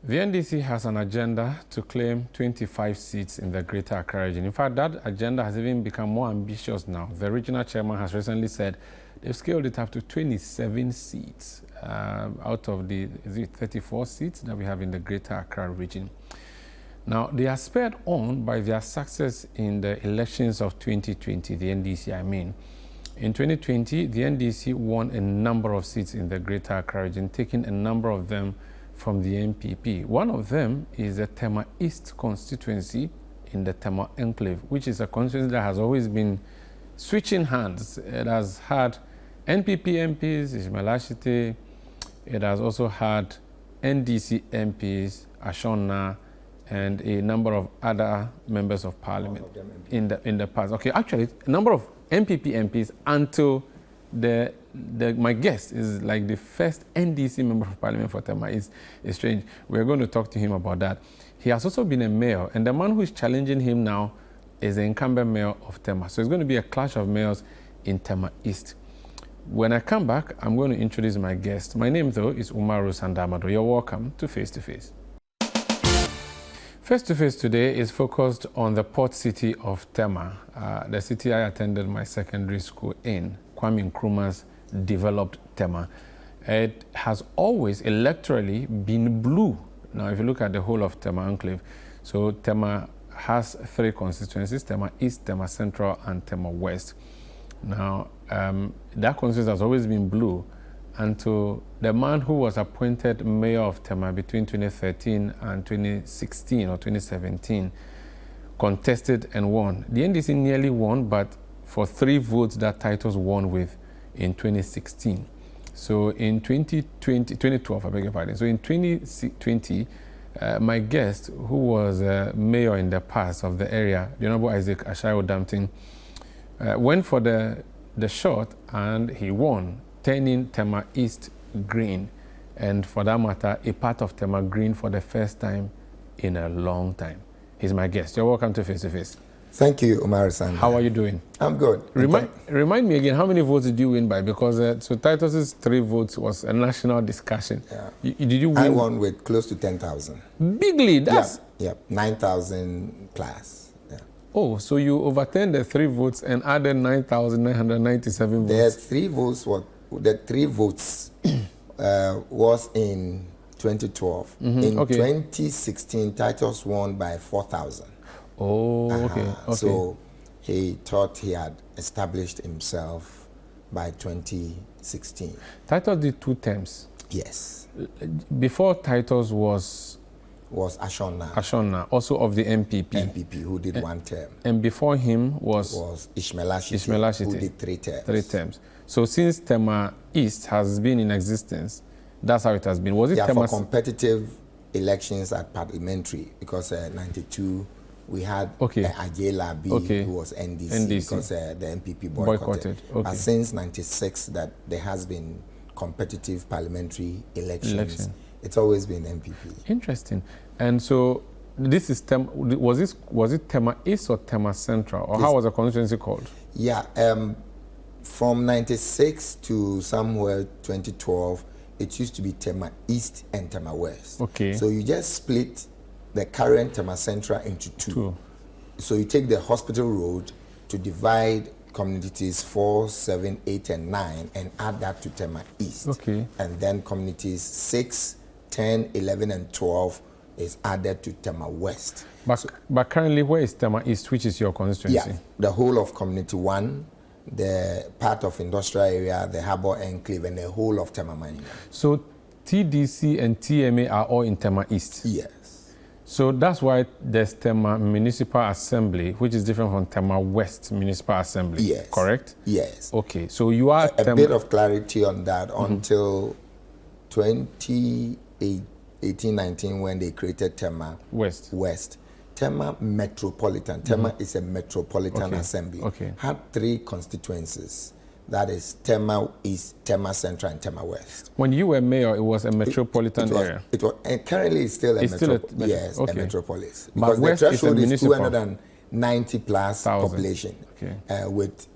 The NDC has an agenda to claim 25 seats in the Greater Accra region. In fact, that agenda has even become more ambitious now. The regional chairman has recently said they've scaled it up to 27 seats out of the 34 seats that we have in the Greater Accra region. Now, they are spurred on by their success in the elections of 2020, the NDC, I mean. In 2020, the NDC won a number of seats in the Greater Accra region, taking a number of them from the MPP. One of them is the Tema East constituency in the Tema Enclave, which is a constituency that has always been switching hands. It has had NPP MPs, Ashai. It has also had NDC MPs, Ashai, and a number of other members of parliament in the past. Okay, actually, a number of MPP MPs until my guest is like the first NDC member of parliament for Tema is strange. We're going to talk to him about that. He has also been a mayor, and the man who is challenging him now is the incumbent mayor of Tema. So it's going to be a clash of mayors in Tema East. When I come back, I'm going to introduce my guest. My name, though, is Umaru Sandamado. You're welcome to Face to Face. Face to Face today is focused on the port city of Tema, the city I attended my secondary school in. Kwame Nkrumah's developed Tema. It has always electorally been blue. Now, if you look at the whole of Tema Enclave, so Tema has 3 constituencies: Tema East, Tema Central, and Tema West. Now, that constituency has always been blue until the man who was appointed mayor of Tema between 2013 and 2016 or 2017 contested and won. The NDC nearly won, but for 3 votes that Titus won with in 2016. So in 2012, I beg your pardon. So in 2020, my guest, who was mayor in the past of the area, the Honorable Isaac Ashai Odamtten, went for the shot and he won, turning Tema East green. And for that matter, a part of Tema green for the first time in a long time. He's my guest. You're welcome to Face to Face. Thank you, Umaru Sandamado. How are you doing? I'm good. Remind me again, how many votes did you win by? Because so Titus's 3 votes was a national discussion. Yeah. Did you win? I won with close to 10,000. Bigly, that's... Yep, 9,000 plus. Yeah. Oh, so you overturned the 3 votes and added 9,997 votes. The 3 votes was in 2012. In 2016, Titus won by 4,000. Oh, okay. So he thought he had established himself by 2016. Titus did 2 terms. Yes. Before Titus was Ashai, also of the MPP. Who did 1 term. And before him was Ashai, who did 3 terms. 3 terms. So since Tema East has been in existence, that's how it has been. Was it for competitive elections at parliamentary, because 92 we had Ajela B, who was NDC. Because the MPP boycotted. But since 96 that there has been competitive parliamentary elections. It's always been MPP. Interesting. And so this is was it Tema East or Tema Central, or how was the constituency called? Yeah, from 96 to somewhere 2012, it used to be Tema East and Tema West. Okay. So you just split the current Tema Central into 2. So you take the hospital road to divide communities 4, 7, 8, and 9 and add that to Tema East. Okay. And then communities 6, 10, 11, and 12 is added to Tema West. But currently, where is Tema East, which is your constituency? Yeah, the whole of Community 1, the part of industrial area, the Harbour Enclave, and the whole of Tema Mining. So TDC and TMA are all in Tema East? Yes. So that's why there's Tema Municipal Assembly, which is different from Tema West Municipal Assembly. Yes. Correct? Yes. Okay, so you are... A bit of clarity on that until 2018-19 when they created Tema West. Tema Metropolitan. Tema is a metropolitan assembly. Had 3 constituencies. That is Tema East, Tema Central, and Tema West. When you were mayor, it was a metropolitan area. It was, and currently it's still a metropolis. a metropolis. Because West the threshold is 290 plus population with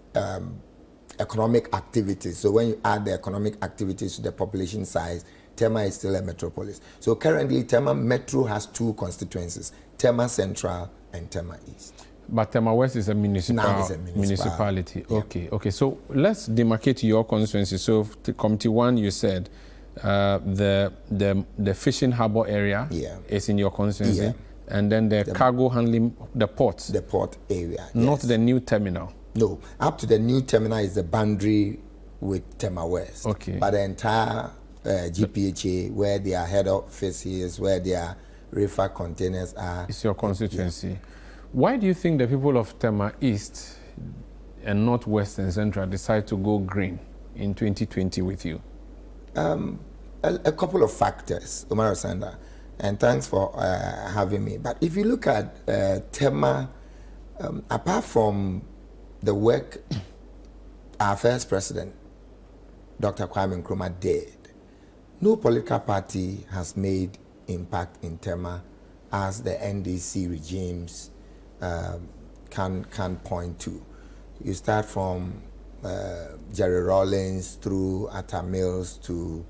economic activities. So when you add the economic activities to the population size, Tema is still a metropolis. So currently, Tema Metro has 2 constituencies, Tema Central and Tema East. But Tema West is a municipality. Yeah. Okay. So let's demarcate your constituency. So Committee 1, you said the fishing harbour area is in your constituency. Yeah. And then the cargo handling, the port. The port area, not the new terminal. No, up to the new terminal is the boundary with Tema West. Okay. But the entire GPHA, where their head office is, where their reefer containers are. It's your constituency. Yeah. Why do you think the people of Tema East and Northwest and Central decide to go green in 2020 with you? A couple of factors, Omar Sanda, and thanks for having me. But if you look at Tema, apart from the work our first president, Dr. Kwame Nkrumah, did, no political party has made impact in Tema as the NDC regimes can point to. You start from Jerry Rawlings through Atta Mills to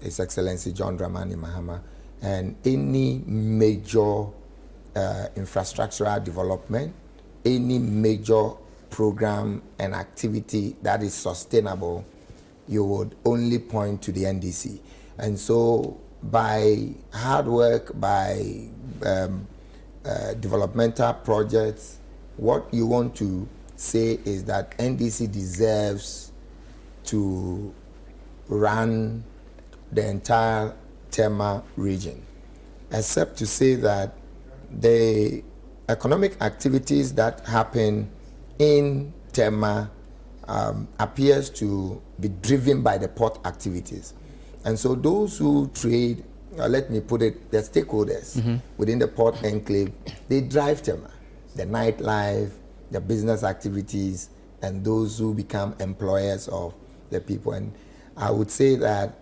His Excellency John Dramani Mahama, and any major infrastructural development, any major program and activity that is sustainable, you would only point to the NDC. And so by hard work, by developmental projects, what you want to say is that NDC deserves to run the entire Tema region, except to say that the economic activities that happen in Tema appears to be driven by the port activities. And so those who trade, let me put it, the stakeholders within the port enclave, they drive Tema, the nightlife, the business activities, and those who become employers of the people. And I would say that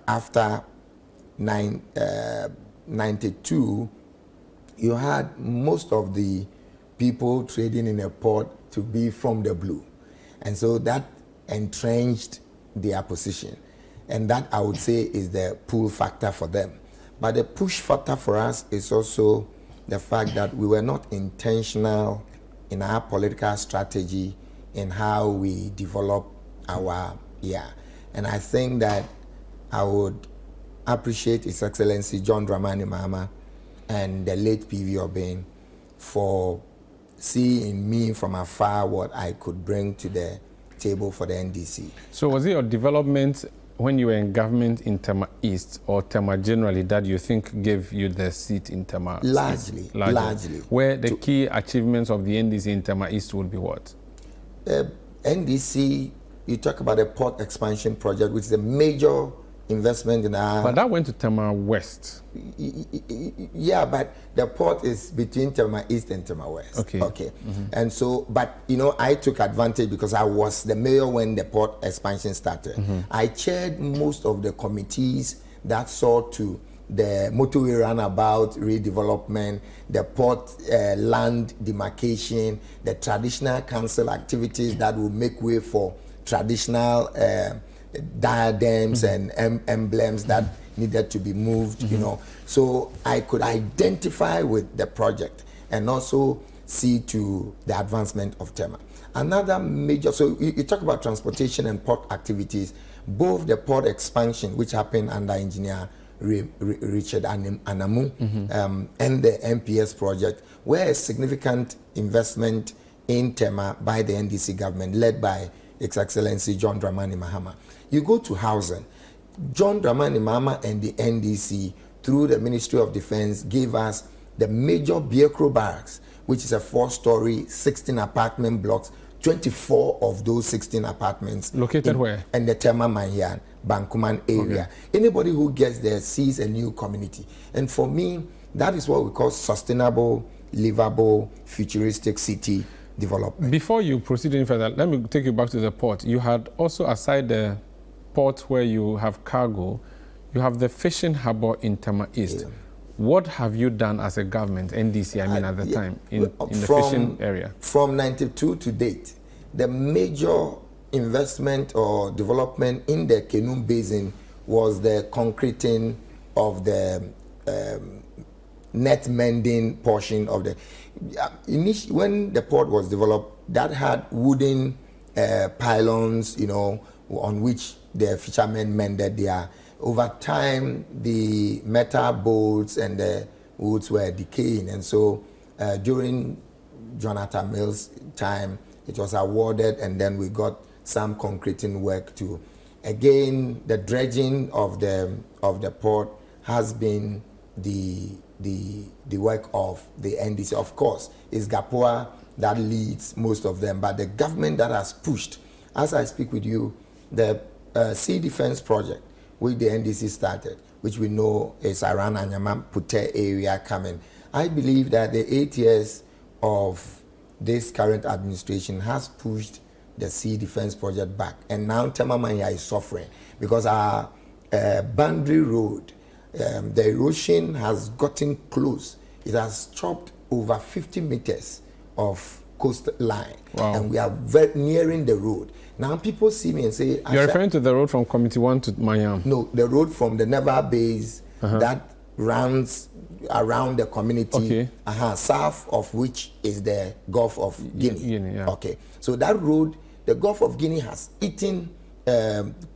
after 92, you had most of the people trading in a port to be from the blue. And so that entrenched their position. And that, I would say, is the pull factor for them. But the push factor for us is also the fact that we were not intentional in our political strategy in how we develop our year. And I think that I would appreciate His Excellency John Dramani Mahama and the late P.V. Obeng for seeing me from afar what I could bring to the table for the NDC. So was it your development when you were in government in Tema East or Tema generally that you think gave you the seat in Tema? Largely. Where the key achievements of the NDC in Tema East would be what? NDC, you talk about a port expansion project, which is a major investment in our... But that went to Tema West. Yeah, but the port is between Tema East and Tema West. Okay. And so, but you know, I took advantage because I was the mayor when the port expansion started. I chaired most of the committees that saw to the motorway runabout redevelopment, the port land demarcation, the traditional council activities that will make way for traditional diadems and emblems that needed to be moved, you know. So I could identify with the project and also see to the advancement of Tema. Another major, so you talk about transportation and port activities, both the port expansion, which happened under Engineer Richard Anamu, and the MPS project, were a significant investment in Tema by the NDC government, led by His Excellency John Dramani Mahama. You go to housing, John Dramani Mahama and the NDC, through the Ministry of Defense, gave us the major Biekro barracks, which is a 4-story, 16 apartment blocks, 24 of those 16 apartments. Located where? In the Tema Manyan, Bankuman area. Anybody who gets there sees a new community. And for me, that is what we call sustainable, livable, futuristic city development. Before you proceed any further, let me take you back to the port. You had also, aside the port where you have cargo, you have the fishing harbour in Tema East. Yeah. What have you done as a government, NDC, at the time, in the fishing area? From 92 to date, the major investment or development in the Kenum Basin was the concreting of the net mending portion of the. When the port was developed, that had wooden pylons, on which the fishermen mended their. Over time, the metal bolts and the woods were decaying, and so during Jonathan Mills' time, it was awarded, and then we got some concreting work too. Again, the dredging of the port has been the work of the NDC. Of course, it's GAPOA that leads most of them, but the government that has pushed, as I speak with you, the Sea Defense Project, which the NDC started, which we know is around Anyama Pute area coming. I believe that the 8 years of this current administration has pushed the Sea Defense Project back, and now Tema Manya is suffering because our boundary road, the erosion has gotten close. It has chopped over 50 meters of coastline, and we are nearing the road. Now people see me and say, you're referring to the road from Committee 1 to Mayam? No, the road from the Neva base that runs around the community, south of which is the Gulf of Guinea. Okay, so that road, the Gulf of Guinea has eaten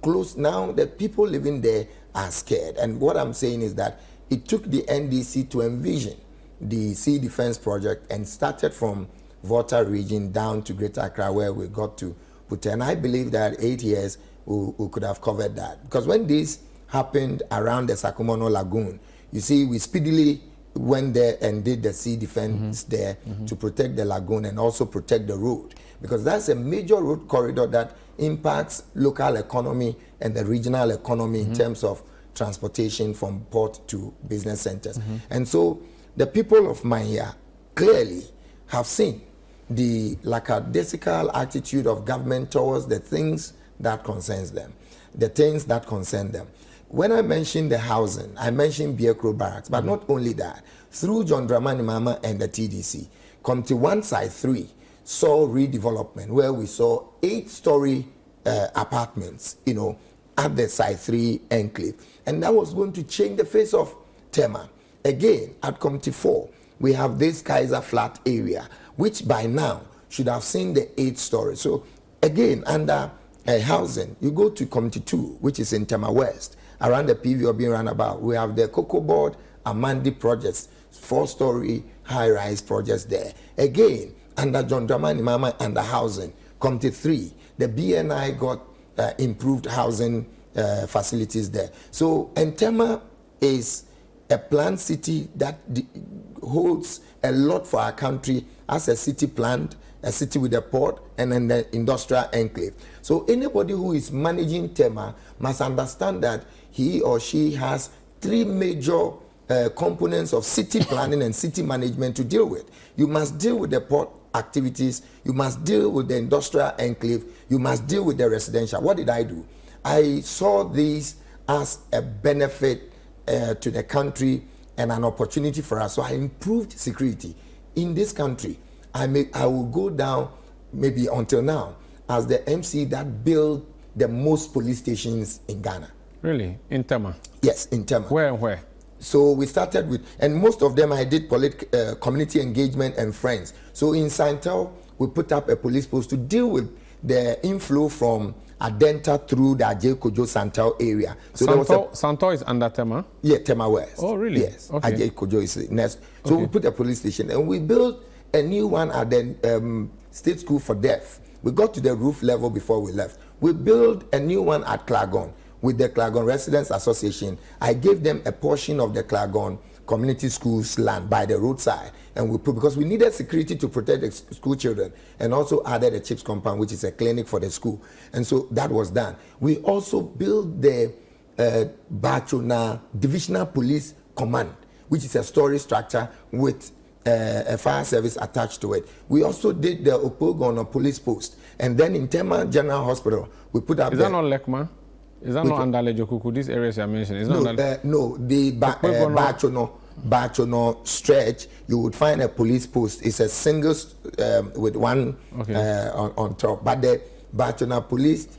close. Now the people living there are scared, and what I'm saying is that it took the NDC to envision the Sea Defense Project and started from Volta region down to Greater Accra, where we got to Pute. And I believe that 8 years we could have covered that, because when this happened around the Sakumono Lagoon, you see, we speedily went there and did the sea defense there to protect the lagoon and also protect the road, because that's a major road corridor that impacts local economy and the regional economy in terms of transportation from port to business centers. And so the people of Manya clearly have seen the lackadaisical attitude of government towards the things that concerns them, the things that concern them. When I mentioned the housing, I mentioned Biekro Barracks, but not only that. Through John Dramani Mahama and the TDC, Committee 1 Side 3 saw redevelopment, where we saw 8-story apartments, at the Side 3 enclave. And that was going to change the face of Tema. Again, at Committee 4, we have this Kaiser Flat area, which by now should have seen the 8-story. So again, under housing, you go to Committee 2, which is in Tema West, around the PVOB roundabout. We have the Cocoa Board Amandi projects, 4-story high-rise projects there. Again, under John Dramani Mahama and the housing, Committee 3, the BNI got improved housing facilities there. So, Tema is a planned city that holds a lot for our country as a city planned, a city with a port, and then the industrial enclave. So anybody who is managing Tema must understand that he or she has 3 major components of city planning and city management to deal with. You must deal with the port activities, you must deal with the industrial enclave, you must deal with the residential. What did I do? I saw these as a benefit to the country and an opportunity for us. So I improved security in this country. I will go down, maybe until now, as the MC that built the most police stations in Ghana. Really? In Tema? Yes, in Tema. Where and where? So we started with, and most of them I did community engagement and friends. So in Santel, we put up a police post to deal with the inflow from Odamtten through the Ajay Kojo Santel area. So Santel is under Tema? Yeah, Tema West. Oh, really? Yes. Okay. Ajay Kojo is next. So we put a police station, and we built a new one at the State School for Deaf. We got to the roof level before we left. We built a new one at Klagon with the Klagon Residents Association. I gave them a portion of the Klagon Community Schools land by the roadside, and we put, because we needed security to protect the school children, and also added a CHIPS compound, which is a clinic for the school. And so that was done. We also built the Bachona Divisional Police Command, which is a story structure with a fire service attached to it. We also did the Opogono police post, and then in Tema General Hospital we put up. Is that not Lekma? Is that not under Lejokuku? These areas you are mentioning. No, the Bachono stretch, you would find a police post. It's a single with one on top. But the Bachono Police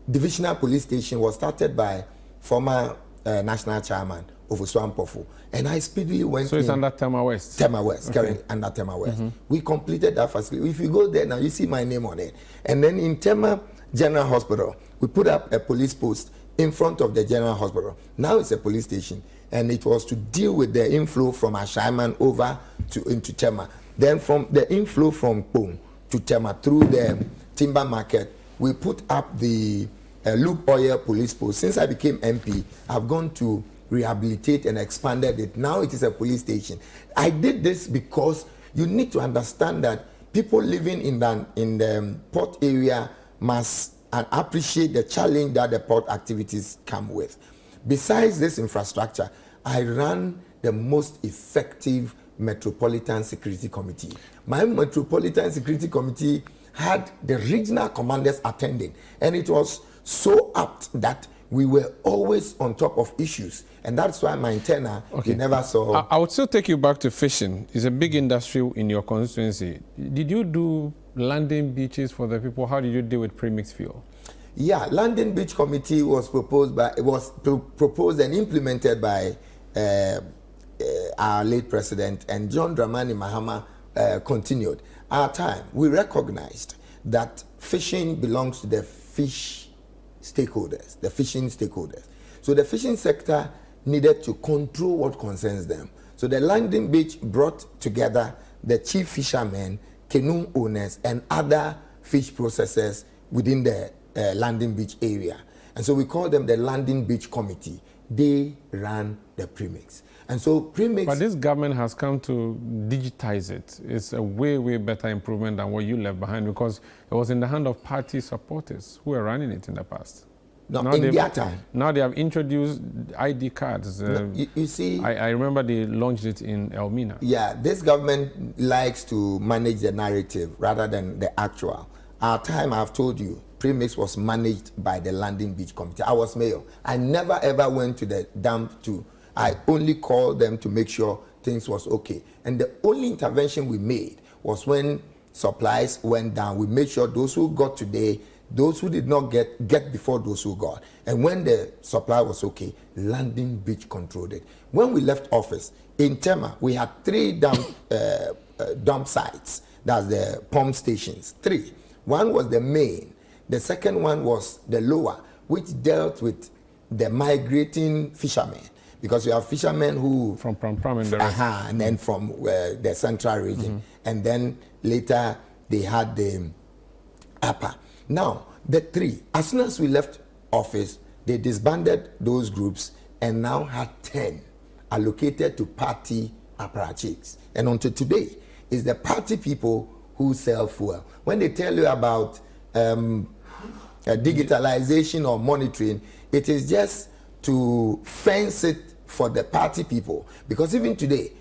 Divisional Police Station was started by former national chairman of Oswampofu. And I speedily went So it's under Tema West? Tema West, okay. Currently under Tema West. We completed that facility. If you go there now, you see my name on it. And then in Tema General Hospital, we put up a police post in front of the General Hospital. Now it's a police station. And it was to deal with the inflow from Ashai over into Tema. Then from the inflow from Pong to Tema through the timber market, we put up the Loop Oil police post. Since I became MP, I've gone to rehabilitate and expanded it. Now it is a police station. I did this because you need to understand that people living in the port area must appreciate the challenge that the port activities come with. Besides this infrastructure, I ran the most effective Metropolitan Security Committee. My Metropolitan Security Committee had the regional commanders attending, and it was so apt that we were always on top of issues, and that's why my tenure, you never saw. I would still take you back to fishing. It's a big industry in your constituency. Did you do landing beaches for the people? How did you deal with premixed fuel? Yeah, Landing Beach Committee was proposed and implemented by our late president, and John Dramani Mahama continued. Our time, we recognized that fishing belongs to the fishing stakeholders. So the fishing sector needed to control what concerns them. So the Landing Beach brought together the chief fishermen, canoe owners, and other fish processors within the Landing Beach area. And so we call them the Landing Beach Committee. They ran the premix. And so premix... But this government has come to digitize it. It's a way, way better improvement than what you left behind, because it was in the hand of party supporters who were running it in the past. No, now in their time. Now they have introduced ID cards. You see... I remember they launched it in Elmina. Yeah, this government likes to manage the narrative rather than the actual. Our time, I've told you, premix was managed by the Landing Beach Committee. I was mayor. I never ever went to the dump I only called them to make sure things was okay. And the only intervention we made was when supplies went down. We made sure those who got today, those who did not get before those who got. And when the supply was okay, Landing Beach controlled it. When we left office, in Tema, we had 3 dump sites. That's the pump stations, 3. One was the main. The second one was the lower, which dealt with the migrating fishermen. Because you have fishermen who... From Pram and the rest. And then from the central region. And then later they had the upper. Now, the 3, as soon as we left office, they disbanded those groups and now had 10 allocated to party apparatchiks. And until today, it's the party people who sell fuel. When they tell you about digitalization or monitoring, it is just to fence it for the party people. Because even today,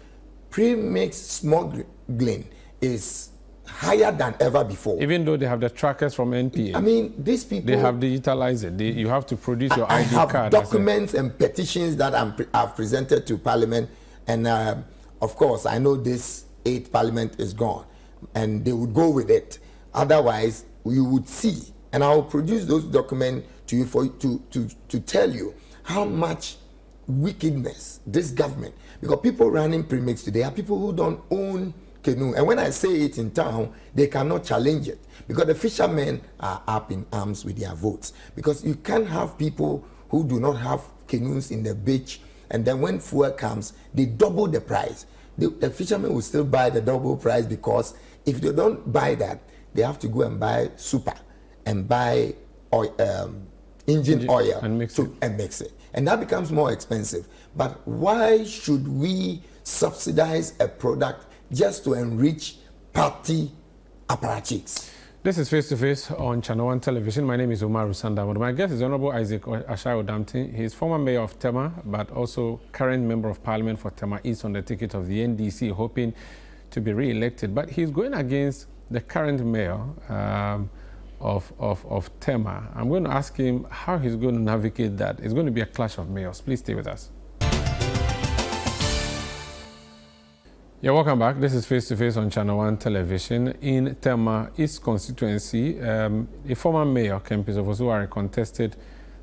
premixed smuggling is higher than ever before. Even though they have the trackers from NPA. I mean, these people... They have digitalized it. You have to produce your ID card. I have documents and petitions that I've presented to Parliament. And of course, I know this 8th Parliament is gone. And they would go with it. Otherwise, you would see. And I will produce those documents to you to tell you how much wickedness this government, because people running premix today are people who don't own canoe. And when I say it in town, they cannot challenge it, because the fishermen are up in arms with their votes. Because you can't have people who do not have canoes in the beach, and then when fuel comes, they double the price. The fishermen will still buy the double price, because if they don't buy that, they have to go and buy super and buy oil, engine oil and mix it. And that becomes more expensive. But why should we subsidize a product just to enrich party apparatchiks? This is Face to Face on Channel 1 Television. My name is Omar Rusanda. My guest is Honorable Isaac Ashai Odamtten. He is former mayor of Tema, but also current member of Parliament for Tema East on the ticket of the NDC, hoping to be re-elected. But he's going against the current mayor of Tema. I'm going to ask him how he's going to navigate that. It's going to be a clash of mayors. Please stay with us. Yeah, welcome back. This is Face to Face on Channel 1 Television. In Tema East constituency, a former mayor, Kempis Ofosuware, contested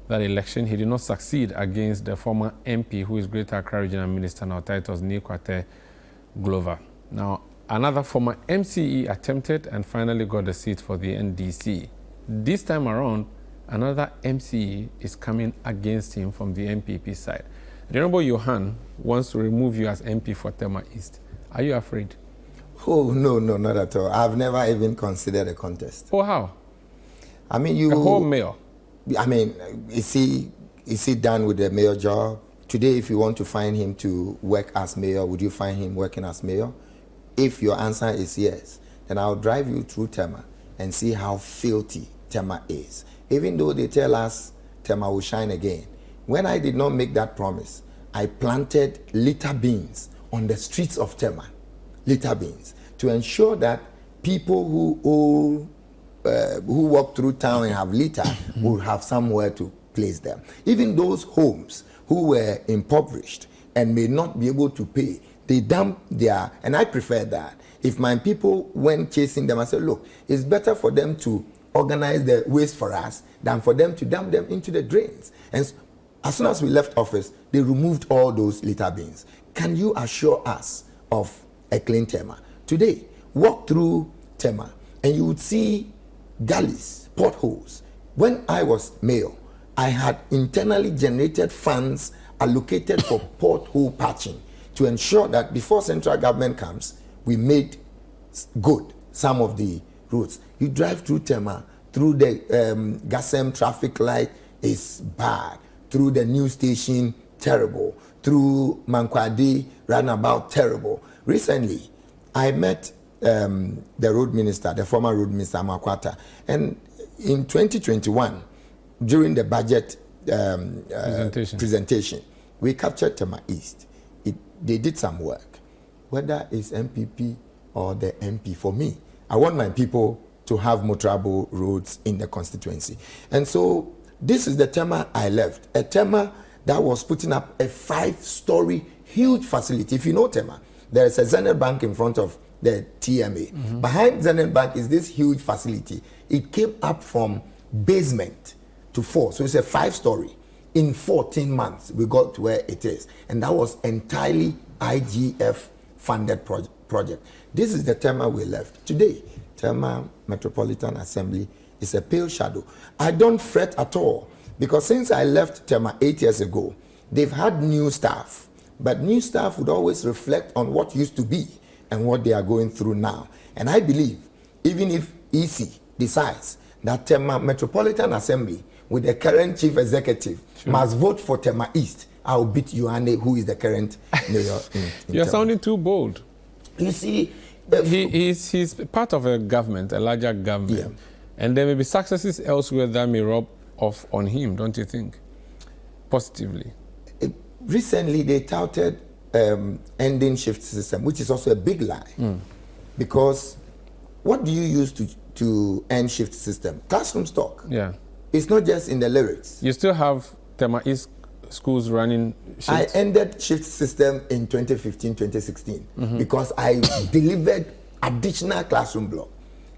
that election. He did not succeed against the former MP, who is Greater Accra Regional Minister now, titled Nikwate Glover. Now, another former MCE attempted and finally got the seat for the NDC. This time around, another MCE is coming against him from the MPP side. The Honorable Johan wants to remove you as MP for Tema East. Are you afraid? Oh, no, not at all. I've never even considered a contest. Oh, how? I mean, a whole mayor. I mean, is he done with the mayor job? Today, if you want to find him to work as mayor, would you find him working as mayor? If your answer is yes, then I'll drive you through Tema and see how filthy Tema is. Even though they tell us Tema will shine again. When I did not make that promise, I planted litter bins on the streets of Tema, litter bins, to ensure that people who walk through town and have litter will have somewhere to place them. Even those homes who were impoverished and may not be able to pay, they dump their, and I prefer that. If my people went chasing them, I said, look, it's better for them to organize the waste for us than for them to dump them into the drains. And as soon as we left office, they removed all those litter bins. Can you assure us of a clean Tema? Today, walk through Tema and you would see gullies, potholes. When I was mayor, I had internally generated funds allocated for pothole patching to ensure that before central government comes, we made good some of the roads. You drive through Tema, through the Gasem traffic light is bad, through the new station, terrible, through Mankwadi roundabout, terrible. Recently, I met the road minister, the former road minister, Makwata, and in 2021, during the budget presentation, we captured Tema East. They did some work. Whether it's MPP or the MP, for me, I want my people to have motorable roads in the constituency. And so this is the Tema I left, a Tema that was putting up a 5-story huge facility. If you know Tema, there is a Zenith Bank in front of the TMA. Mm-hmm. Behind Zenith Bank is this huge facility. It came up from basement to 4, so it's a 5-story. In 14 months, we got to where it is. And that was entirely IGF funded project. This is the Tema we left. Today, Tema Metropolitan Assembly is a pale shadow. I don't fret at all, because since I left Tema 8 years ago, they've had new staff, but new staff would always reflect on what used to be and what they are going through now. And I believe, even if EC decides that Tema Metropolitan Assembly, with the current chief executive, must vote for Tema East, I'll beat Ioane, who is the current mayor in You're Tema. sounding too bold. You see, he's part of a government, a larger government. Yeah. And there may be successes elsewhere that may rub off on him, don't you think? Positively. Recently, they touted ending shift system, which is also a big lie. Because what do you use to end shift system? Classroom stock. Yeah. It's not just in the lyrics. You still have Tema East schools running shifts? I ended shift system in 2015, 2016, because I delivered additional classroom block.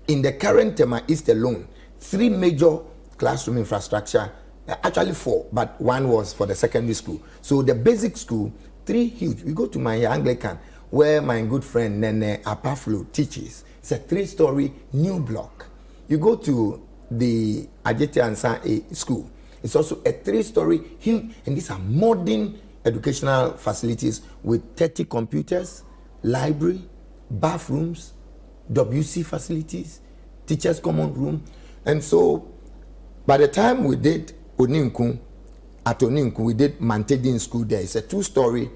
In the current Tema East alone, 3 major classroom infrastructure, actually 4, but 1 was for the secondary school. So the basic school, 3 huge. We go to my Anglican, where my good friend Nene Apaflo teaches. It's a 3-story new block. You go to the Ajete Ansa school. It's also a 3-story huge, and these are modern educational facilities with 30 computers, library, bathrooms, WC facilities, teachers' common room. And so by the time we did Oninku, at Oninku, we did Mantedin school there. It's a 2-story,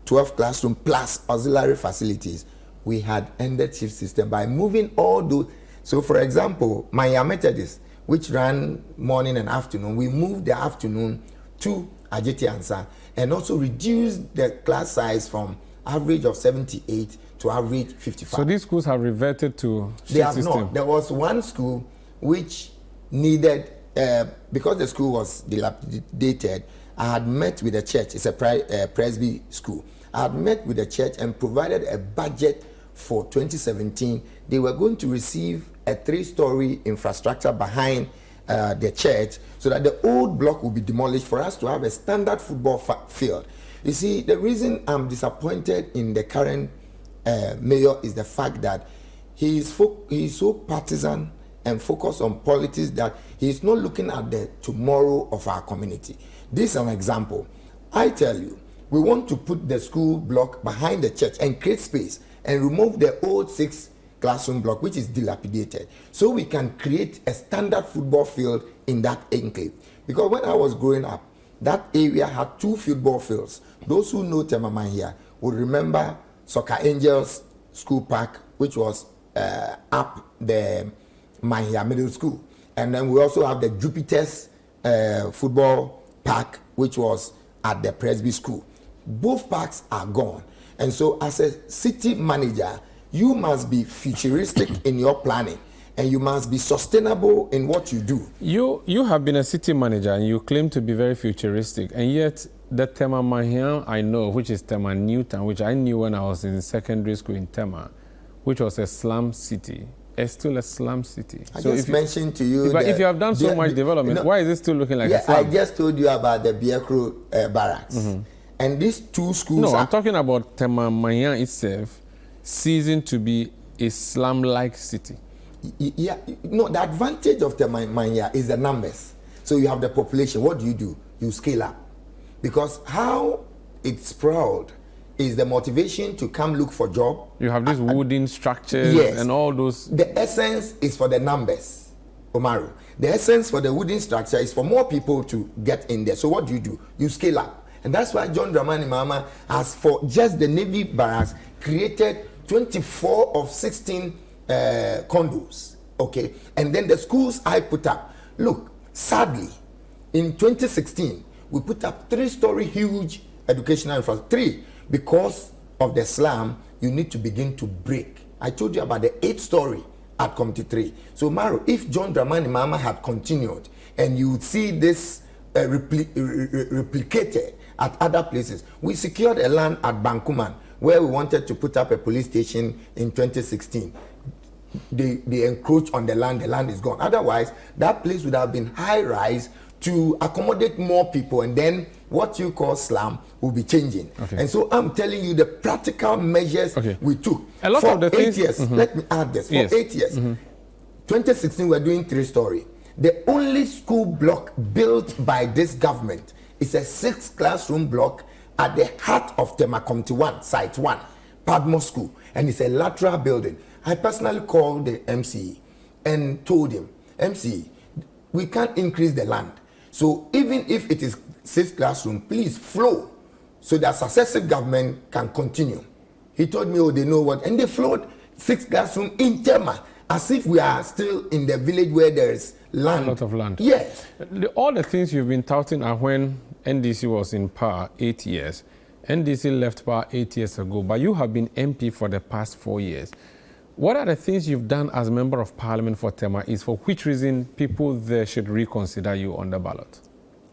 12 classroom plus auxiliary facilities. We had ended shift system by moving all those. So for example, my Methodist, which ran morning and afternoon, we moved the afternoon to Ajete Ansa and also reduced the class size from average of 78 to average 55. So these schools have reverted to shift they have system? Not. There was one school which needed, because the school was dilapidated, I had met with the church. It's a Presby school. I had met with the church and provided a budget for 2017. They were going to receive a 3-story infrastructure behind the church so that the old block will be demolished for us to have a standard football field. You see, the reason I'm disappointed in the current mayor is the fact that he is so partisan and focused on politics that he is not looking at the tomorrow of our community. This is an example. I tell you, we want to put the school block behind the church and create space and remove the old 6 classroom block, which is dilapidated, so we can create a standard football field in that enclave. Because when I was growing up, that area had 2 football fields. Those who know Tema here would remember Soccer Angels School Park, which was up the Mahia Middle School. And then we also have the Jupiter's Football Park, which was at the Presby School. Both parks are gone. And so as a city manager, you must be futuristic in your planning, and you must be sustainable in what you do. You have been a city manager and you claim to be very futuristic, and yet the Tema Mahia I know, which is Tema Newtown, which I knew when I was in secondary school in Tema, which was a slum city, is still a slum city. I so just mentioned to you. But if you have done so much development, why is it still looking like a slum? I just told you about the Biakro barracks. And these 2 schools. No, I'm talking about Tema Mahia itself ceasing to be a slum-like city. Yeah, no, the advantage of Tema Mahia is the numbers. So you have the population. What do? You scale up. Because how it's sprawled is the motivation to come look for job. You have these wooden structures, yes, and all those. The essence is for the numbers, Omaru. The essence for the wooden structure is for more people to get in there. So what do? You scale up. And that's why John Dramani Mahama has, for just the Navy barracks, created 24 of 16 condos. Okay? And then the schools I put up. Look, sadly, in 2016, we put up 3-story huge educational infrastructure. 3, because of the slum, you need to begin to break. I told you about the 8-story at Committee 3. So, Maro, if John Dramani Mahama had continued, and you would see this replicated at other places. We secured a land at Bankuman where we wanted to put up a police station in 2016. They encroached on the land is gone. Otherwise, that place would have been high-rise to accommodate more people, and then what you call slum will be changing. Okay. And so I'm telling you the practical measures we took. A lot of the 8 years, let me add this, for 8 years, 2016 we're doing 3-story. The only school block built by this government is a 6 classroom block at the heart of Tema Committee 1, Site 1, Padmore School, and it's a lateral building. I personally called the MCE and told him, MCE, we can't increase the land. So even if it is 6 classroom, please flow so that successive government can continue. He told me, oh, they know what, and they flowed 6 classroom in Tema, as if we are still in the village where there is land. A lot of land. Yes. All the things you've been touting are when NDC was in power 8 years. NDC left power 8 years ago, but you have been MP for the past 4 years. What are the things you've done as Member of Parliament for Tema is for which reason people there should reconsider you on the ballot?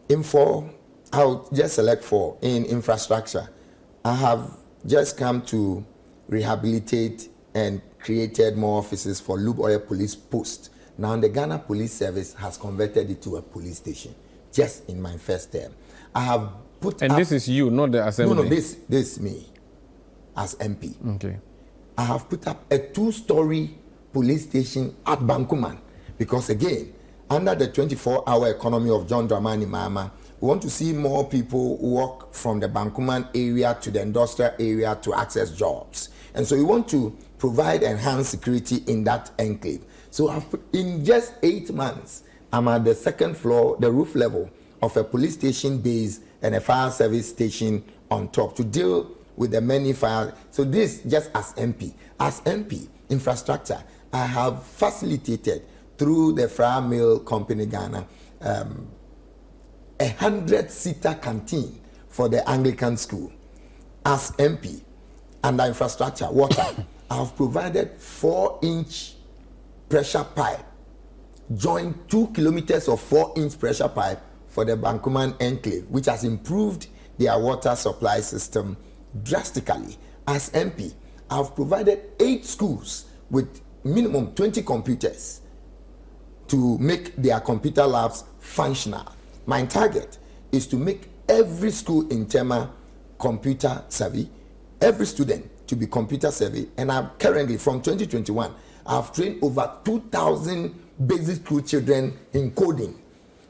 In 4, I'll just select 4. In infrastructure, I have just come to rehabilitate and created more offices for Lube Oil Police Post. Now the Ghana Police Service has converted it to a police station, just in my first term. I have put And this is you, not the assembly? No, this is me, as MP. Okay. I have put up a 2-story police station at Bankuman, because again, under the 24-hour economy of John Dramani Mahama, we want to see more people walk from the Bankuman area to the industrial area to access jobs. And so we want to provide enhanced security in that enclave. So in just 8 months, I'm at the 2nd floor, the roof level of a police station base and a fire service station on top to deal with the many fire. So this just as MP. As MP, infrastructure, I have facilitated through the Flour Mill Company Ghana 100-seater canteen for the Anglican school. As MP, under infrastructure, water, I have provided 4-inch pressure pipe, joined 2 kilometers of 4-inch pressure pipe for the Bankuman enclave, which has improved their water supply system drastically. As MP, I have provided 8 schools with minimum 20 computers, to make their computer labs functional. My target is to make every school in Tema computer savvy, every student to be computer savvy, and I'm currently, from 2021, I've trained over 2,000 basic school children in coding.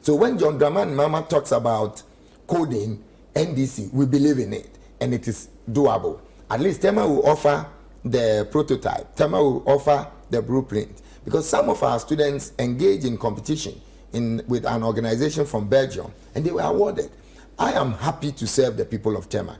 So when John Draman Mama talks about coding, NDC, we believe in it, and it is doable. At least Tema will offer the prototype, Tema will offer the blueprint, because some of our students engage in competition with an organization from Belgium, and they were awarded. I am happy to serve the people of Tema.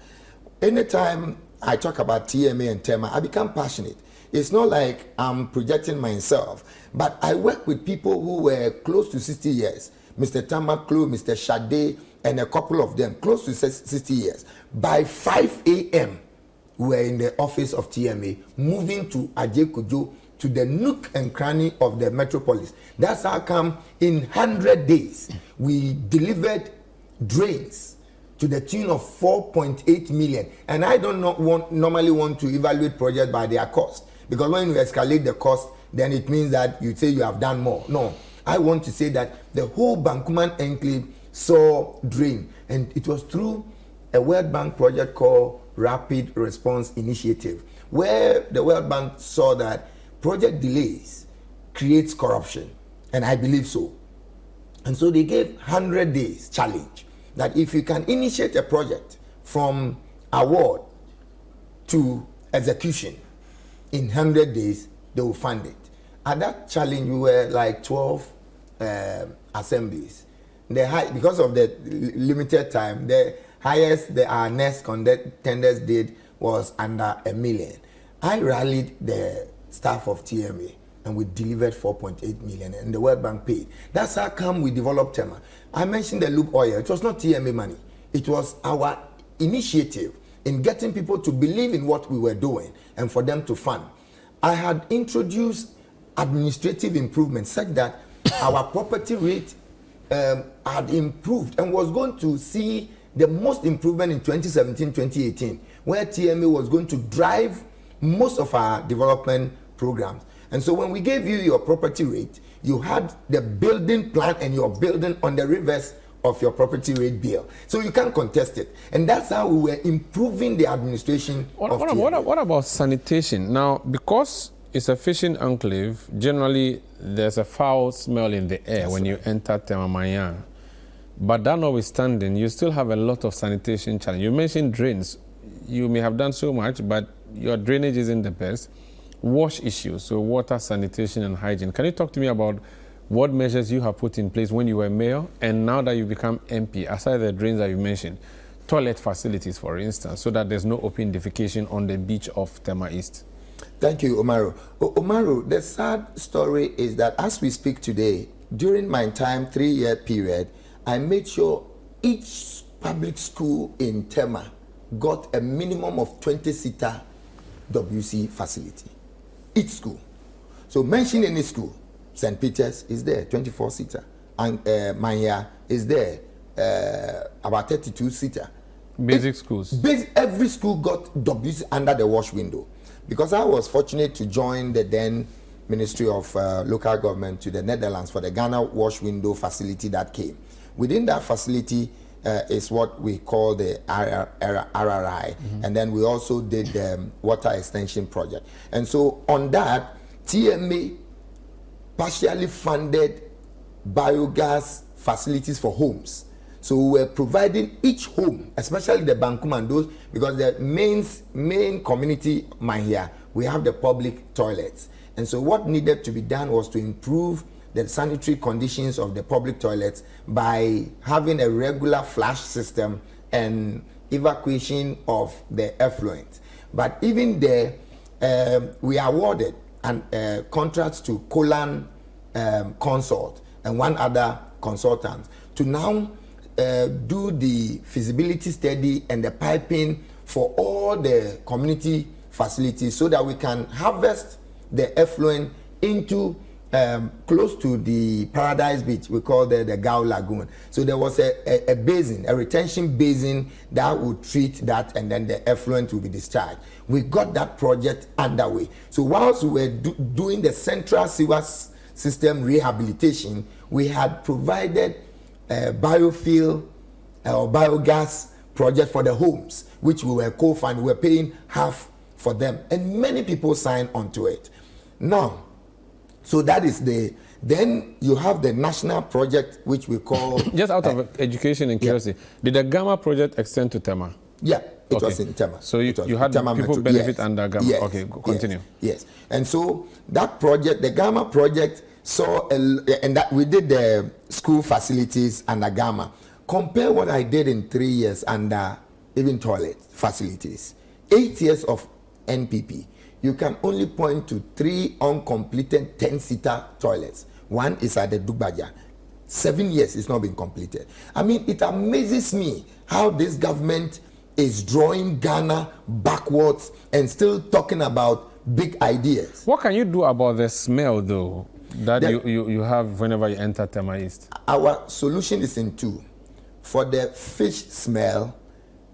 Anytime I talk about TMA and Tema, I become passionate. It's not like I'm projecting myself, but I work with people who were close to 60 years. Mr. Tamaklo, Mr. Shade, and a couple of them, close to 60 years. By 5 a.m., we were in the office of TMA, moving to Ajekujo, to the nook and cranny of the metropolis. That's how come in 100 days, we delivered drains to the tune of 4.8 million. And I don't normally want to evaluate projects by their cost, because when you escalate the cost, then it means that you say you have done more. No, I want to say that the whole Bankuman enclave saw drain, and it was through a World Bank project called Rapid Response Initiative, where the World Bank saw that project delays creates corruption, and I believe so. And so they gave 100 days challenge, that if you can initiate a project from award to execution in 100 days, they will fund it. At that challenge, we were like 12 assemblies. Because of the limited time, the highest our next tenders did was under $1 million. I rallied the staff of TMA, and we delivered 4.8 million, and the World Bank paid. That's how come we developed Tema. I mentioned the loop oil. It was not TMA money. It was our initiative in getting people to believe in what we were doing and for them to fund. I had introduced administrative improvements such that our property rate had improved and was going to see the most improvement in 2017-2018, where TMA was going to drive most of our development programs. And so when we gave you your property rate, you had the building plan and your building on the reverse of your property rate bill. So you can't contest it. And that's how we were improving the administration of TMA. What about sanitation? Now, because it's a fishing enclave, generally there's a foul smell in the air when you enter Tema Manya. But that notwithstanding, you still have a lot of sanitation challenges. You mentioned drains. You may have done so much, but your drainage isn't the best. Wash issues, so water, sanitation, and hygiene. Can you talk to me about what measures you have put in place when you were mayor, and now that you've become MP, aside the drains that you mentioned, toilet facilities, for instance, so that there's no open defecation on the beach of Tema East? Thank you, Omaru. Omaru, the sad story is that as we speak today, during my time, 3-year period, I made sure each public school in Tema got a minimum of 20-seater WC facility. Each school. So mention any school. St. Peter's is there, 24-seater. And Manya is there, about 32-seater. Basic schools. Every school got WC under the wash window. Because I was fortunate to join the then Ministry of Local Government to the Netherlands for the Ghana wash window facility that came. Within that facility is what we call the RRI. And then we also did the water extension project. And so on that, TMA partially funded biogas facilities for homes. So we were providing each home, especially the Bankuman, those, because the main community mine here, we have the public toilets. And so what needed to be done was to improve the sanitary conditions of the public toilets by having a regular flush system and evacuation of the effluent. But even there, we awarded contracts to Colan Consult and one other consultant to now do the feasibility study and the piping for all the community facilities so that we can harvest the effluent into close to the Paradise Beach, we call the Gao Lagoon. So there was a basin, a retention basin that would treat that, and then the effluent will be discharged. We got that project underway. So whilst we were doing the central system rehabilitation, we had provided a biofuel or biogas project for the homes, which we were co-funding. We were paying half for them, and many people signed onto it. Now, so that is then you have the national project, which we call... Just out of education and curiosity, did the Gamma project extend to Tema? Yeah, it was in Tema. So you had Tema people benefit under Gamma? Yes, okay, continue. Yes, and so that project, the Gamma project, saw, and that we did the school facilities under Gamma. Compare what I did in 3 years under even toilet facilities. 8 years of NPP. You can only point to 3 uncompleted 10-seater toilets. One is at the Dugbaja. 7 years it's not been completed. I mean, it amazes me how this government is drawing Ghana backwards and still talking about big ideas. What can you do about the smell, though, that you have whenever you enter Tema East? Our solution is in 2. For the fish smell,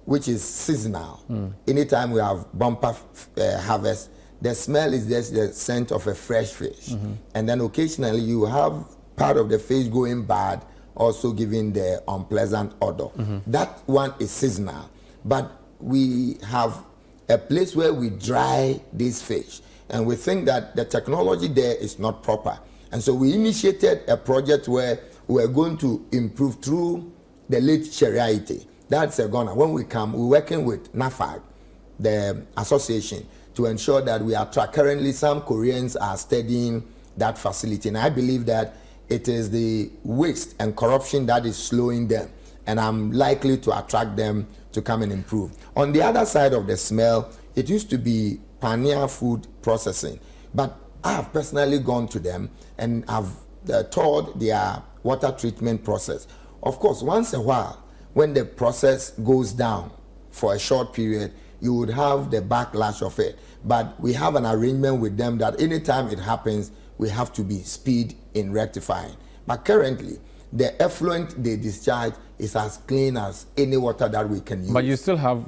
which is seasonal, anytime we have bumper harvest, the smell is just the scent of a fresh fish. And then occasionally you have part of the fish going bad, also giving the unpleasant odor. That one is seasonal. But we have a place where we dry this fish, and we think that the technology there is not proper. And so we initiated a project where we're going to improve through the late Shariaite. That's a Ghana. When we come, we're working with NAFAG, the association, to ensure that we attract. Currently, some Koreans are studying that facility, and I believe that it is the waste and corruption that is slowing them, and I'm likely to attract them to come and improve. On the other side of the smell, it used to be Pioneer Food Processing, but I have personally gone to them and have toured their water treatment process. Of course, once a while, when the process goes down for a short period, you would have the backlash of it. But we have an arrangement with them that anytime it happens, we have to be speed in rectifying. But currently, the effluent they discharge is as clean as any water that we can use. But you still have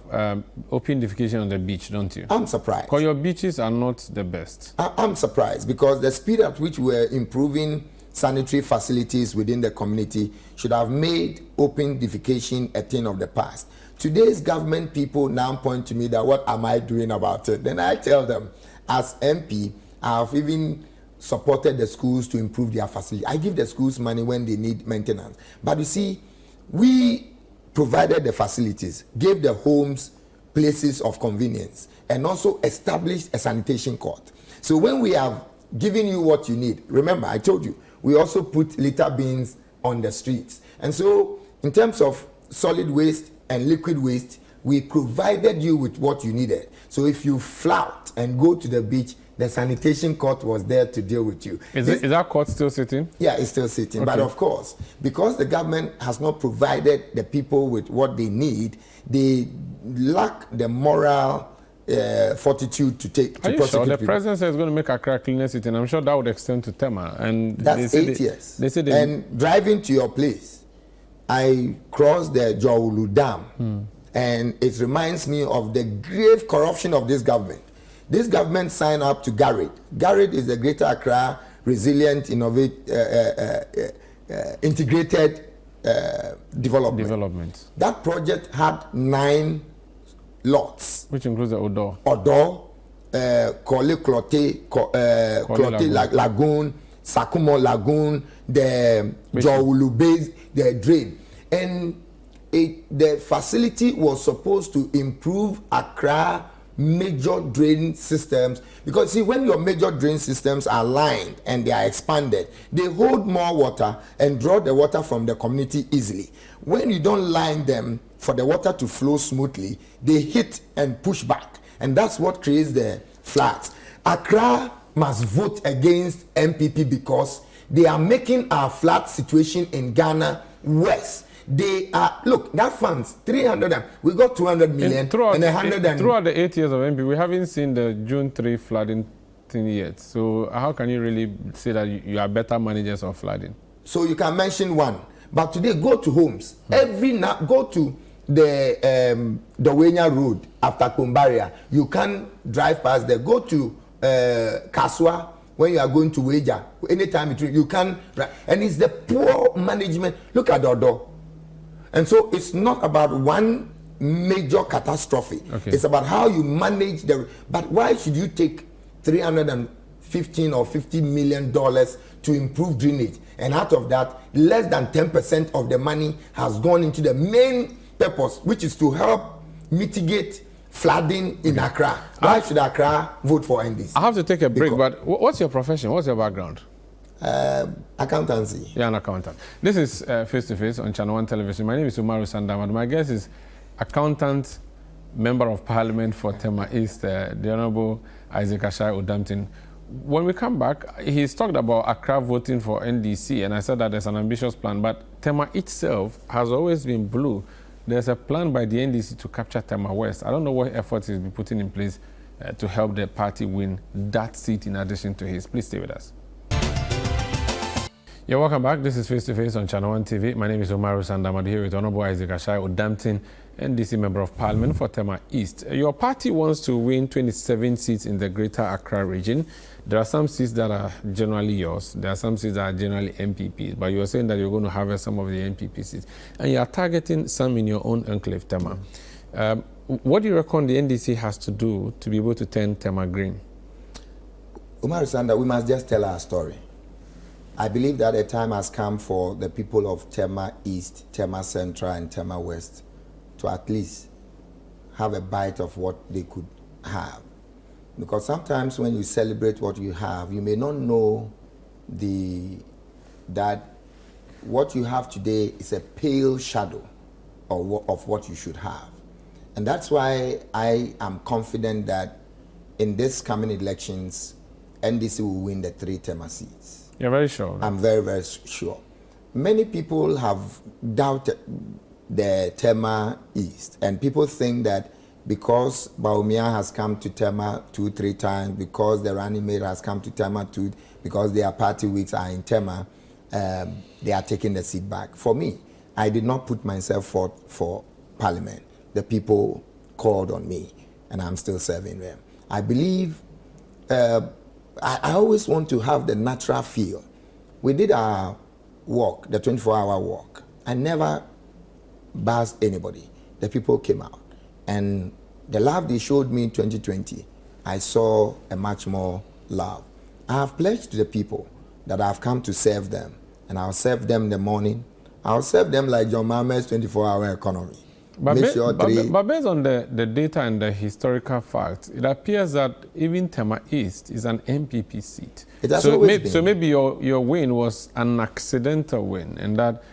open defecation on the beach, don't you? I'm surprised. Because your beaches are not the best. I'm surprised because the speed at which we're improving sanitary facilities within the community should have made open defecation a thing of the past. Today's government people now point to me that what am I doing about it? Then I tell them, as MP, I have even supported the schools to improve their facility. I give the schools money when they need maintenance. But you see, we provided the facilities, gave the homes places of convenience, and also established a sanitation court. So when we have given you what you need, remember I told you, we also put litter bins on the streets. And so in terms of solid waste and liquid waste, we provided you with what you needed. So if you flout and go to the beach, the sanitation court was there to deal with you. Is that court still sitting? Yeah, it's still sitting. Okay. But of course, because the government has not provided the people with what they need, they lack the moral fortitude to take. Are you sure? The president says it's going to make Accra cleaner city, and I'm sure that would extend to Tema. And that's 8 years. They said and driving to your place, I crossed the Jawulu Dam, and it reminds me of the grave corruption of this government. This government signed up to GARID. GARID is the Greater Accra Resilient Integrated Development. That project had 9 lots. Which includes the Odo, Kole Clote Lagoon, Sakumo Lagoon, the Jawulu Base, the drain. And the facility was supposed to improve Accra major drain systems, because see, when your major drain systems are lined and they are expanded, they hold more water and draw the water from the community easily. When you don't line them for the water to flow smoothly, they hit and push back, and that's what creates the floods. Accra must vote against MPP because they are making our flood situation in Ghana worse. They are, look, that funds 300, we got 200 million and 100. Throughout the 8 years of MP, we haven't seen the June 3 flooding thing yet. So how can you really say that you are better managers of flooding? So you can mention one, but today go to homes. Go to the Dawenya Road after Kumbaria. You can drive past there. Go to Kaswa, when you are going to wager, anytime you can, and it's the poor management. Look at Dodo. And so it's not about one major catastrophe. Okay. It's about how you manage but why should you take $315 or $50 million to improve drainage? And out of that, less than 10% of the money has gone into the main purpose, which is to help mitigate flooding in Accra. Why should Accra vote for NDC? I have to take a break, but what's your profession? What's your background? Accountancy. You're an accountant. This is Face to Face on Channel 1 Television. My name is Umaru Sandama. My guest is accountant, member of parliament for Tema East, the Honorable Isaac Ashai Odamtten. When we come back, he's talked about Accra voting for NDC, and I said that there's an ambitious plan, but Tema itself has always been blue. There's a plan by the NDC to capture Tema West. I don't know what efforts he's been putting in place to help the party win that seat in addition to his. Please stay with us. Yeah, welcome back. This is Face to Face on Channel 1 TV. My name is Umaru Sandama, here with Honorable Isaac Ashai Odamtten, NDC Member of Parliament for Tema East. Your party wants to win 27 seats in the Greater Accra region. There are some seats that are generally yours. There are some seats that are generally MPPs, but you're saying that you're going to harvest some of the MPP seats. And you are targeting some in your own enclave, Tema. What do you reckon the NDC has to do to be able to turn Tema green? Umaru Sanda, we must just tell our story. I believe that a time has come for the people of Tema East, Tema Central, and Tema West to at least have a bite of what they could have. Because sometimes when you celebrate what you have, you may not know that what you have today is a pale shadow of what you should have. And that's why I am confident that in this coming elections, NDC will win the 3 Tema seats. You're very sure? I'm very, very sure. Many people have doubted the Tema East, and people think that because Baumia has come to Tema 2-3 times, because the running mate has come to Tema 2, because their party weeks are in Tema, they are taking the seat back. For me, I did not put myself forth for Parliament. The people called on me, and I'm still serving them. I believe I always want to have the natural feel. We did our walk, the 24-hour walk. I never bashed anybody. The people came out. And the love they showed me in 2020, I saw a much more love. I have pledged to the people that I've come to serve them. And I'll serve them in the morning. I'll serve them like John Mahama's 24-hour economy. But based on the data and the historical facts, it appears that even Tema East is an MPP seat. So maybe your win was an accidental win, and that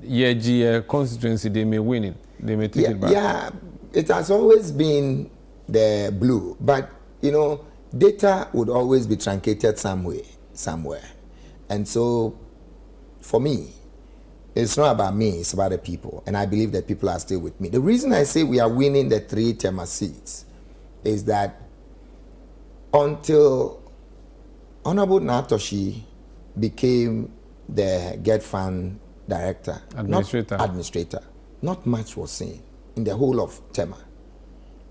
Yeji constituency, they may win it. They may take it back. Yeah, it has always been the blue. But, you know, data would always be truncated somewhere. And so, for me, it's not about me, it's about the people. And I believe that people are still with me. The reason I say we are winning the 3 Tema seats is that until Honorable Natoshi became the Get Fund Director, administrator, not much was seen in the whole of Tema.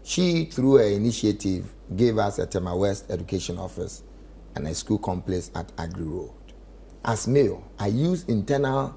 She, through her initiative, gave us a Tema West Education Office and a school complex at Agri Road. As mayor, I used internally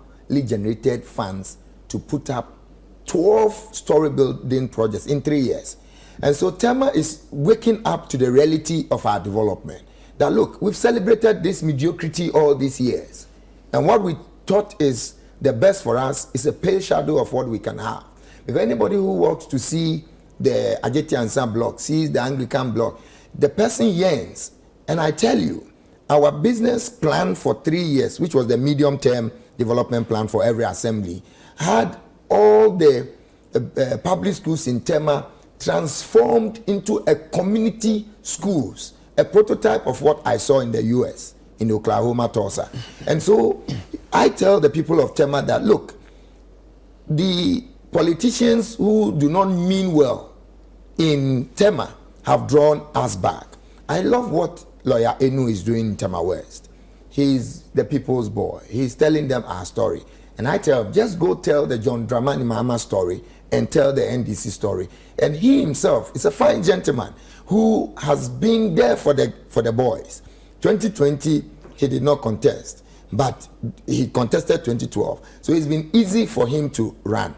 generated funds to put up 12-story building projects in 3 years. And so Tema is waking up to the reality of our development. That look, we've celebrated this mediocrity all these years. And what we thought is the best for us is a pale shadow of what we can have. If anybody who walks to see the Ajeti Ansa block, sees the Anglican block, the person yearns. And I tell you, our business plan for 3 years, which was the medium-term development plan for every assembly, had all the public schools in Tema transformed into a community schools, a prototype of what I saw in the US, in Oklahoma, Tulsa. And so I tell the people of Tema that, look, the politicians who do not mean well in Tema have drawn us back. I love what Lawyer Enu is doing in Tema West. He's the people's boy. He's telling them our story. And I tell him, just go tell the John Dramani Mahama story and tell the NDC story. And he himself is a fine gentleman who has been there for the boys. 2020, he did not contest, but he contested 2012. So it's been easy for him to run.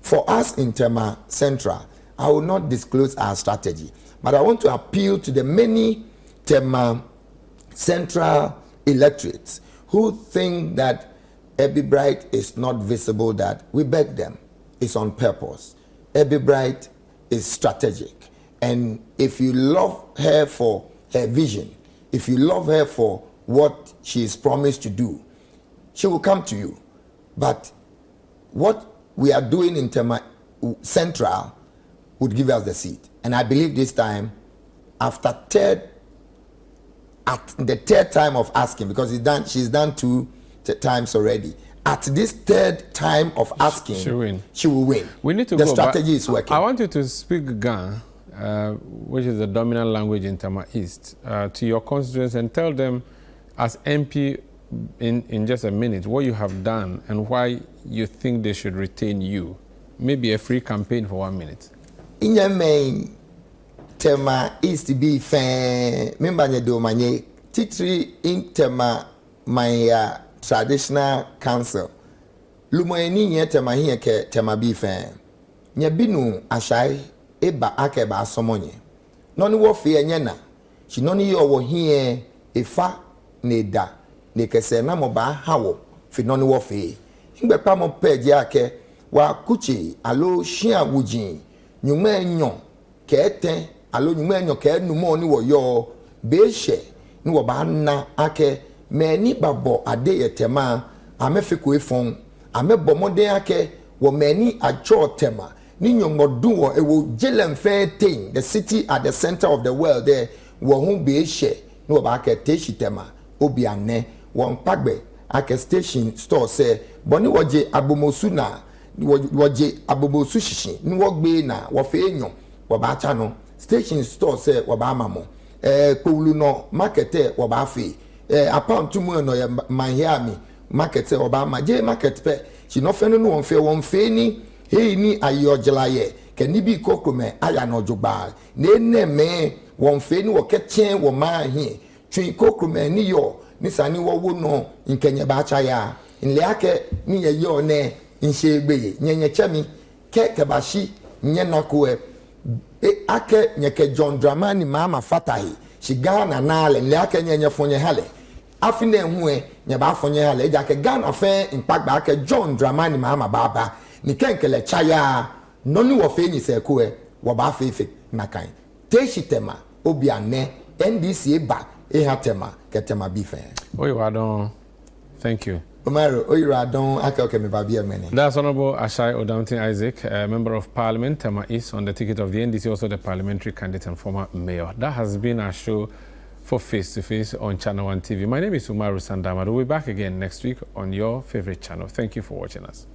For us in Tema Central, I will not disclose our strategy, but I want to appeal to the many Tema Central electorates who think that Abby Bright is not visible, that we beg them, it's on purpose. Abby Bright is strategic. And if you love her for her vision, if you love her for what she is promised to do, she will come to you. But what we are doing in Tema Central would give us the seat. And I believe this time, after at the third time of asking, because she's done 2 times already. At this third time of asking, she will win. We need to the strategy is working. I want you to speak Ga, which is the dominant language in Tema East, to your constituents and tell them, as MP, in just a minute, what you have done and why you think they should retain you. Maybe a free campaign for 1 minute. In your main Tema East be fan, member do manye titri in Tema my traditional council. Lumoeni nye Tema here ke Tema be fan. Nye binu Ashai eba akeba asomonye. Noni wo fe nyena. Chi noni yo wo here efa ne da. Ne kese na mo ba hawo fi noni wo fe. Ngbe pa mo peje ake wa kuchi alo shia wujin. Nyume nyon ke ten alo nyume nyon ke numo ni wo yo be she ni wo ba na ake me ni babo ade yetema amefiko efon amebo moden ake wo me ni acho tema ni nyongodu wo ewo jelemfe ten the city at the center of the world there wo hu be she ni wo ba ake teshi tema obi ane wo mpagbe ake station store se boni woje agbomosu na woje abobosu shishi ni wo gbe na wo fe enyon wo ba cha no station store se wo ba amamo kowulu no market wo ba fe account mu no Miami market wo ba ma je market pe chi no fe no won fe ni hey ni ayojelaye ke ni bi kokome aya no jogba na eneme won fe ni wo kechen wo ma hi twi kokome ni yo ni sani wo wo no nkenye ba cha ya nle ake ni ye yo ne nshegbe nyenye chemi ke bashi nye nakoe ake nyeke John Dramani mama fatahi shigana nale nle ake nyenye fonye hale afine hue nye ba fonye hale eja ke Ghana fe impagba ake John Dramani mama baba ni kenkele chaya noni wo fe nyi se koe wo ba fe nakan teshi Tema obi ane NDC eba eha Tema ke Tema bi fe Oyiwadon, thank you. Omaro, Oyiradon, me babi mene. That's Honorable Ashai Odamtten Isaac, Member of Parliament, Tema East, on the ticket of the NDC, also the parliamentary candidate and former mayor. That has been our show for Face to Face on Channel 1 TV. My name is Umaru Sandama. We'll be back again next week on your favorite channel. Thank you for watching us.